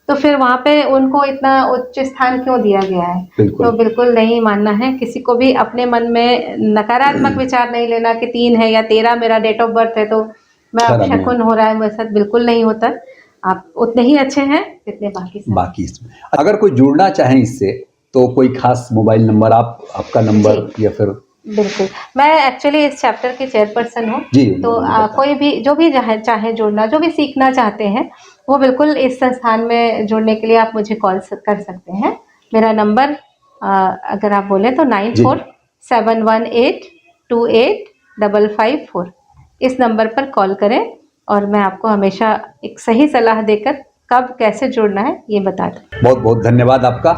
तो फिर वहाँ पे उनको इतना उच्च स्थान क्यों दिया गया है? बिल्कुल। तो बिल्कुल नहीं मानना है। किसी को भी अपने मन में नकारात्मक विचार नहीं लेना कि 3 है या 13 मेरा डेट ऑफ बर्थ है तो मैं खराब नहीं अपशकुन हो रहा है, मेरे साथ बिल्कुल नहीं होता। आप उतने ही अच्छे हैं जितने बाकी सब। बाकी इसमें अगर कोई जुड़ना चाहे इससे तो कोई खास मोबाइल नंबर आपका नंबर या फिर? बिल्कुल, मैं एक्चुअली इस चैप्टर की चेयरपर्सन हूँ। जी, तो कोई भी जो भी चाहे जुड़ना, जो भी सीखना चाहते हैं, वो बिल्कुल इस संस्थान में जुड़ने के लिए आप मुझे कॉल कर सकते हैं। मेरा नंबर अगर आप बोले तो जी। 9471828554, इस नंबर पर कॉल करें और मैं आपको हमेशा एक सही सलाह देकर कब कैसे जुड़ना है ये बता दूँ। बहुत बहुत धन्यवाद आपका।